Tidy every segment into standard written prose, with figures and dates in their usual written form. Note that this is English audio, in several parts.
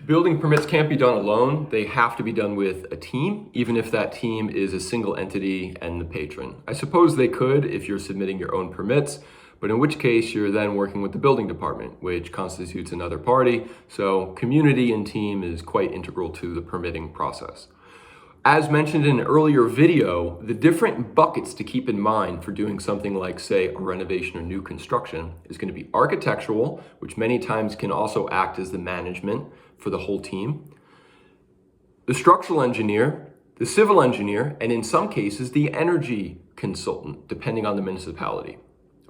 Building permits can't be done alone. They have to be done with a team, even if that team is a single entity and the patron. I suppose they could if you're submitting your own permits, but in which case you're then working with the building department, which constitutes another party. So community and team is quite integral to the permitting process. As mentioned in an earlier video, the different buckets to keep in mind for doing something like, say, a renovation or new construction is going to be architectural, which many times can also act as the management for the whole team, the structural engineer, the civil engineer, and in some cases, the energy consultant, depending on the municipality.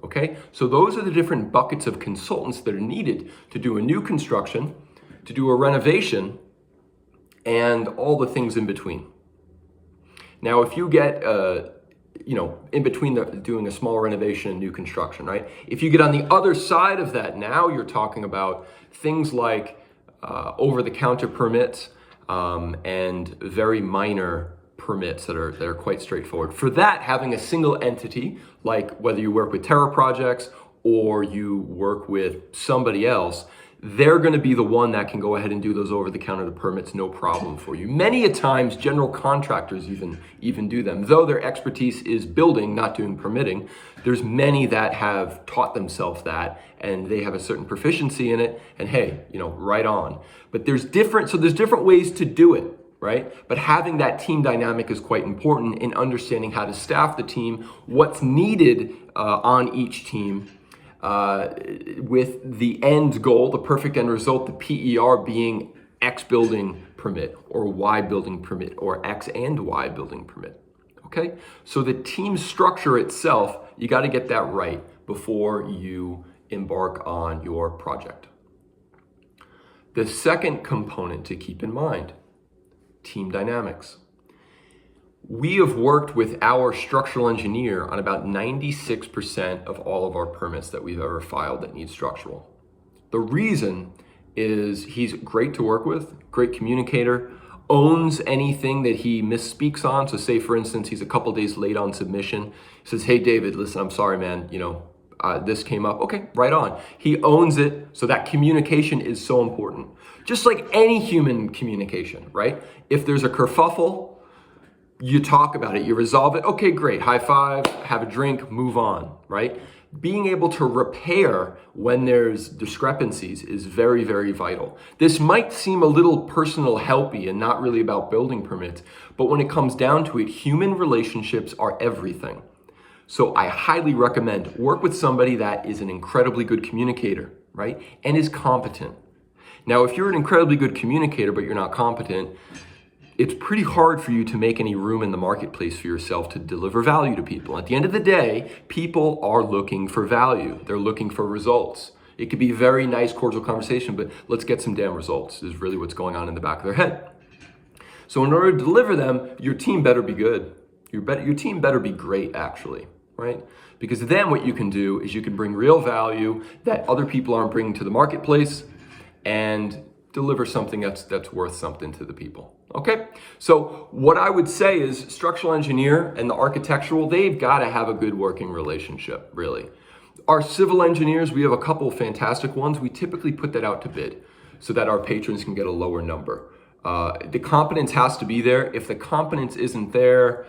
Okay, so those are the different buckets of consultants that are needed to do a new construction, to do a renovation, and all the things in between. Now, if you get, in between doing a small renovation and new construction, right? If you get on the other side of that, now you're talking about things like over-the-counter permits and very minor permits that are quite straightforward. For that, having a single entity, like whether you work with Terra Projects or you work with somebody else, they're going to be the one that can go ahead and do those over-the-counter permits, no problem for you. Many a times, general contractors even do them. Though their expertise is building, not doing permitting, there's many that have taught themselves that, and they have a certain proficiency in it, and hey, right on. But there's different ways to do it, right? But having that team dynamic is quite important in understanding how to staff the team, what's needed on each team, with the end goal, the perfect end result, the PER being X building permit or Y building permit or X and Y building permit. Okay, so the team structure itself, you got to get that right before you embark on your project. The second component to keep in mind, team dynamics. We have worked with our structural engineer on about 96% of all of our permits that we've ever filed that need structural. The reason is he's great to work with, great communicator, owns anything that he misspeaks on. So say, for instance, he's a couple days late on submission. He says, hey, David, listen, I'm sorry, man. This came up. Okay, right on. He owns it. So that communication is so important. Just like any human communication, right? If there's a kerfuffle, you talk about it, you resolve it. Okay, great. High five, have a drink, move on, right? Being able to repair when there's discrepancies is very, very vital. This might seem a little personal helpy and not really about building permits, but when it comes down to it, human relationships are everything. So I highly recommend work with somebody that is an incredibly good communicator, right? And is competent. Now, if you're an incredibly good communicator, but you're not competent, it's pretty hard for you to make any room in the marketplace for yourself to deliver value to people. At the end of the day, people are looking for value. They're looking for results. It could be a very nice, cordial conversation, but let's get some damn results is really what's going on in the back of their head. So in order to deliver them, your team better be good. Your team better be great, actually, right? Because then what you can do is you can bring real value that other people aren't bringing to the marketplace and deliver something that's worth something to the people. Okay, so what I would say is structural engineer and the architectural, they've got to have a good working relationship, really. Our civil engineers, we have a couple of fantastic ones. We typically put that out to bid so that our patrons can get a lower number. The competence has to be there. If the competence isn't there,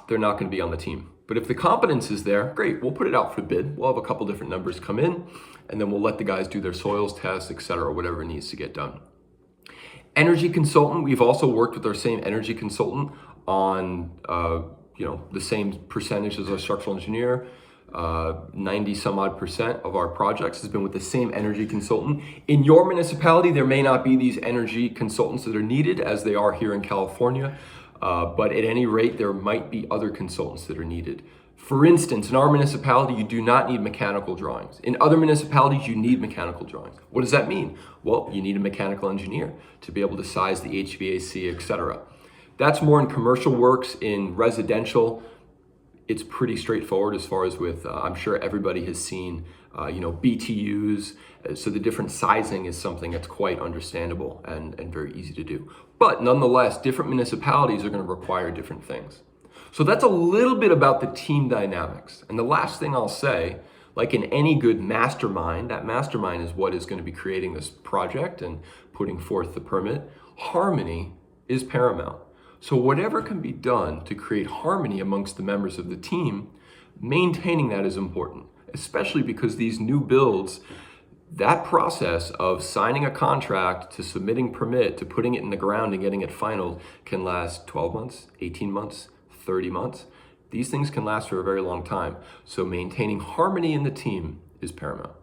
they're not going to be on the team. But if the competence is there, great, we'll put it out for bid. We'll have a couple different numbers come in, and then we'll let the guys do their soils tests, etc., whatever needs to get done. Energy consultant, we've also worked with our same energy consultant on the same percentage as our structural engineer. 90 some odd % of our projects has been with the same energy consultant. In your municipality, there may not be these energy consultants that are needed as they are here in California, but at any rate, there might be other consultants that are needed. For instance, in our municipality, you do not need mechanical drawings. In other municipalities, you need mechanical drawings. What does that mean? Well, you need a mechanical engineer to be able to size the HVAC, etc. That's more in commercial works. In residential, it's pretty straightforward as far as with, I'm sure everybody has seen, BTUs. So the different sizing is something that's quite understandable and very easy to do. But nonetheless, different municipalities are going to require different things. So that's a little bit about the team dynamics. And the last thing I'll say, Like in any good mastermind, that mastermind is what is going to be creating this project and putting forth the permit. Harmony is paramount. So whatever can be done to create harmony amongst the members of the team, maintaining that is important, especially because these new builds, that process of signing a contract to submitting permit to putting it in the ground and getting it finalized can last 12 months, 18 months, 30 months. These things can last for a very long time. So maintaining harmony in the team is paramount.